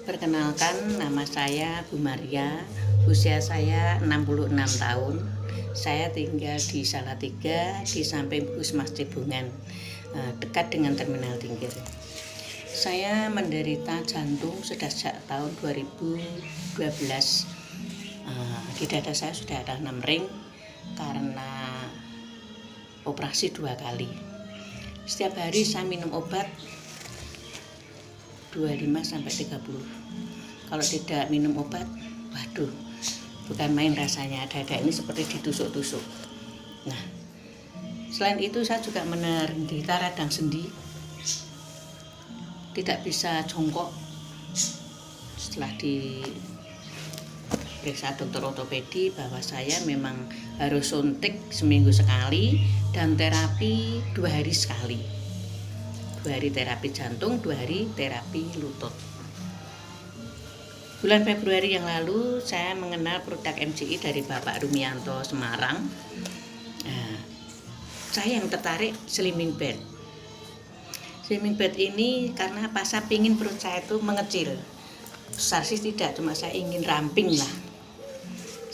Perkenalkan, nama saya Bu Maria, usia saya 66 tahun. Saya tinggal di Salatiga, di samping Puskesmas Cibungan, dekat dengan Terminal Tingkir. Saya menderita jantung sejak tahun 2012. Di dada saya sudah ada 6 ring karena operasi 2 kali. Setiap hari saya minum obat 25-30. Kalau tidak minum obat, waduh, bukan main rasanya. Dada ini seperti ditusuk-tusuk. Nah, selain itu saya juga menderita radang sendi, tidak bisa jongkok. Setelah diperiksa dokter ortopedi bahwa saya memang harus suntik seminggu sekali dan terapi 2 hari sekali. 2 hari terapi jantung, 2 hari terapi lutut. Bulan Februari yang lalu saya mengenal produk MCI dari Bapak Rumianto Semarang. Saya yang tertarik slimming bed. Slimming bed ini karena apa? Saya pingin perut saya itu mengecil. Besar sih tidak, cuma saya ingin ramping lah.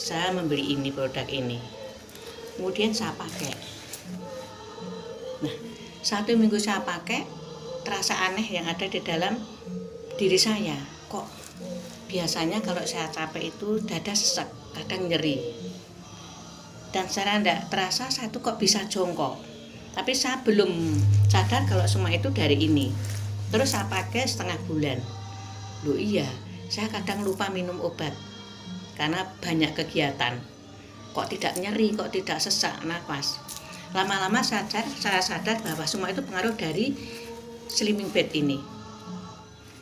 Saya membeli ini, produk ini. Kemudian saya pakai. Nah, 1 minggu saya pakai, terasa aneh yang ada di dalam diri saya. Kok biasanya kalau saya capek itu dada sesek, kadang nyeri. Dan secara tidak terasa saya tuh kok bisa jongkok. Tapi saya belum sadar kalau semua itu dari ini. Terus saya pakai setengah bulan. Loh iya, saya kadang lupa minum obat karena banyak kegiatan. Kok tidak nyeri, kok tidak sesak nafas. Lama-lama saya sadar bahwa semua itu pengaruh dari slimming bed ini.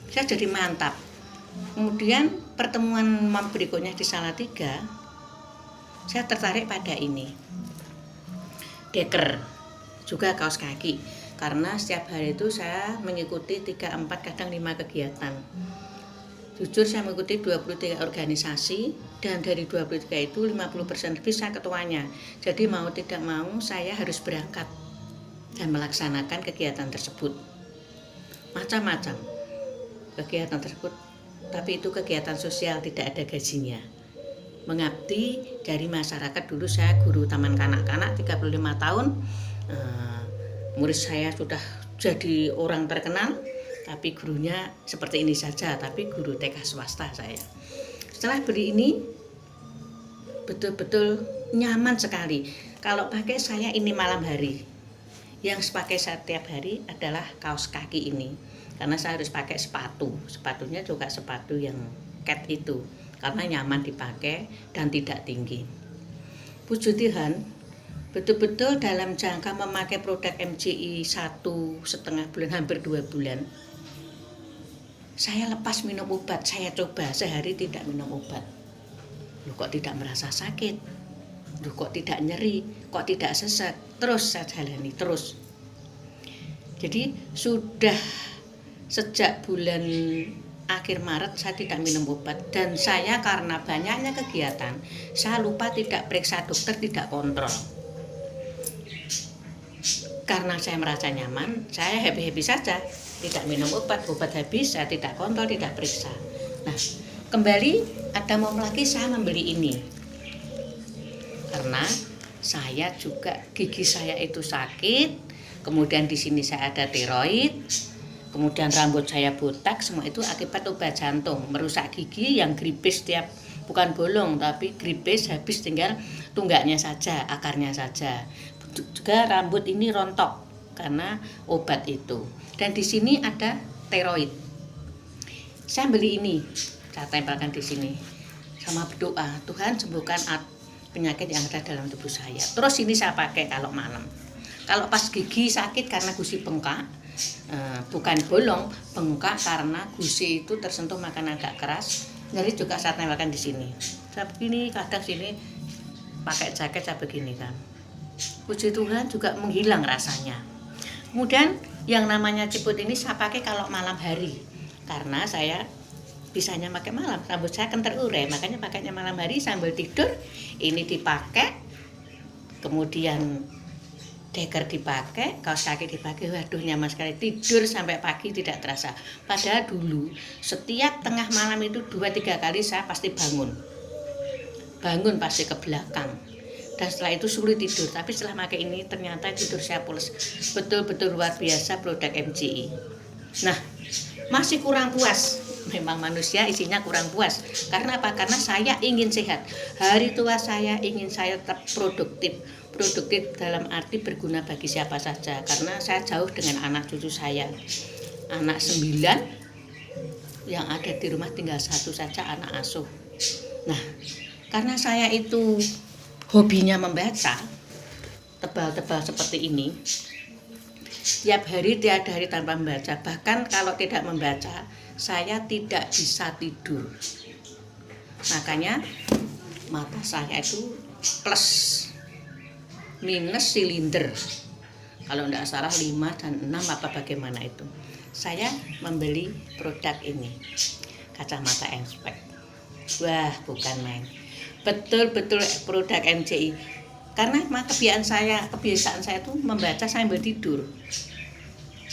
Saya jadi mantap. Kemudian pertemuan berikutnya di Salatiga, saya tertarik pada ini. Deker, juga kaos kaki. Karena setiap hari itu saya mengikuti 3, 4, kadang 5 kegiatan. Jujur saya mengikuti 23 organisasi dan dari 23 itu 50% lebih saya ketuanya. Jadi mau tidak mau saya harus berangkat dan melaksanakan kegiatan tersebut. Macam-macam kegiatan tersebut, tapi itu kegiatan sosial, tidak ada gajinya. Mengabdi dari masyarakat. Dulu saya guru taman kanak-kanak 35 tahun. Murid saya sudah jadi orang terkenal, tapi gurunya seperti ini saja, tapi guru TK swasta saya. Setelah beli ini betul-betul nyaman sekali. Kalau pakai saya ini malam hari. Yang pakai setiap hari adalah kaos kaki ini. Karena saya harus pakai sepatu. Sepatunya juga sepatu yang cat itu. Karena nyaman dipakai dan tidak tinggi. Puji Tuhan, betul-betul dalam jangka memakai produk MCI 1,5 bulan, hampir 2 bulan. Saya lepas minum obat, saya coba sehari tidak minum obat. Loh, kok tidak merasa sakit? Loh, kok tidak nyeri? Kok tidak sesek? Terus saya jalani, terus. Jadi sudah sejak bulan akhir Maret saya tidak minum obat. Dan saya karena banyaknya kegiatan, saya lupa tidak periksa dokter, tidak kontrol. Karena saya merasa nyaman, saya happy-happy saja. Tidak minum obat habis, saya tidak kontrol, tidak periksa. Nah, kembali ada momen lagi saya membeli ini. Karena saya juga gigi saya itu sakit, kemudian di sini saya ada tiroid, kemudian rambut saya botak, semua itu akibat obat jantung, merusak gigi yang gripis bukan bolong tapi gripis, habis tinggal tunggaknya saja, akarnya saja. Juga rambut ini rontok karena obat itu. Dan di sini ada tiroid. Saya beli ini, saya tempelkan di sini sama berdoa, Tuhan sembuhkan penyakit yang ada dalam tubuh saya. Terus ini saya pakai kalau malam. Kalau pas gigi sakit karena gusi bengkak, bukan bolong, bengkak karena gusi itu tersentuh makan agak keras. Jadi juga saya tempelkan di sini. Saya begini, kadang sini pakai jaket saya begini kan. Puji Tuhan juga menghilang rasanya. Kemudian yang namanya ciput ini saya pakai kalau malam hari. Karena saya bisanya pakai malam, rambut saya kan terurai, makanya pakainya malam hari sambil tidur. Ini dipakai, kemudian deker dipakai, kaos kaki dipakai, waduh nyaman sekali, tidur sampai pagi tidak terasa. Padahal dulu setiap tengah malam itu 2-3 kali saya pasti bangun pasti ke belakang, dan setelah itu sulit tidur. Tapi setelah pakai ini ternyata tidur saya pules, betul-betul luar biasa produk MCI. Nah, masih kurang puas. Memang manusia isinya kurang puas. Karena apa? Karena saya ingin sehat. Hari tua saya ingin saya tetap produktif. Produktif dalam arti berguna bagi siapa saja. Karena saya jauh dengan anak cucu saya. Anak 9, yang ada di rumah tinggal 1 saja anak asuh. Nah, karena saya itu hobinya membaca, tebal-tebal seperti ini, tiap hari tiada hari tanpa membaca. Bahkan kalau tidak membaca, saya tidak bisa tidur. Makanya mata saya itu plus minus silinder, kalau tidak salah 5 dan 6 apa bagaimana itu. Saya membeli produk ini, kacamata Enspek. Wah, bukan main, betul-betul produk MCI. Karena kebiasaan saya itu membaca sambil tidur.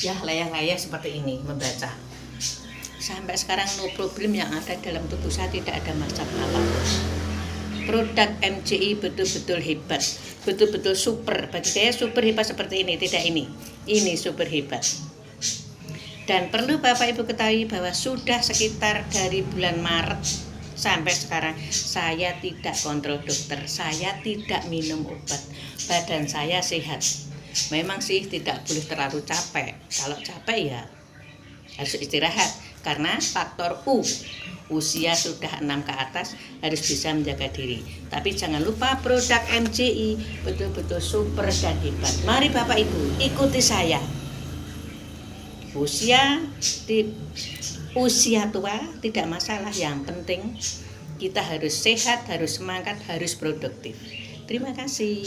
Ya, layar-layar seperti ini membaca. Sampai sekarang no problem, yang ada dalam tubuh saya tidak ada masalah apapun. Produk MCI betul-betul hebat, betul-betul super. Bagi saya super hebat seperti ini, tidak ini super hebat. Dan perlu Bapak Ibu ketahui bahwa sudah sekitar dari bulan Maret sampai sekarang saya tidak kontrol dokter, saya tidak minum obat, badan saya sehat. Memang sih tidak boleh terlalu capek. Kalau capek ya harus istirahat, karena faktor usia sudah 6 ke atas harus bisa menjaga diri. Tapi jangan lupa produk MCI betul-betul super dan hebat. Mari Bapak Ibu ikuti saya. Usia tua tidak masalah, yang penting kita harus sehat, harus semangat, harus produktif. Terima kasih.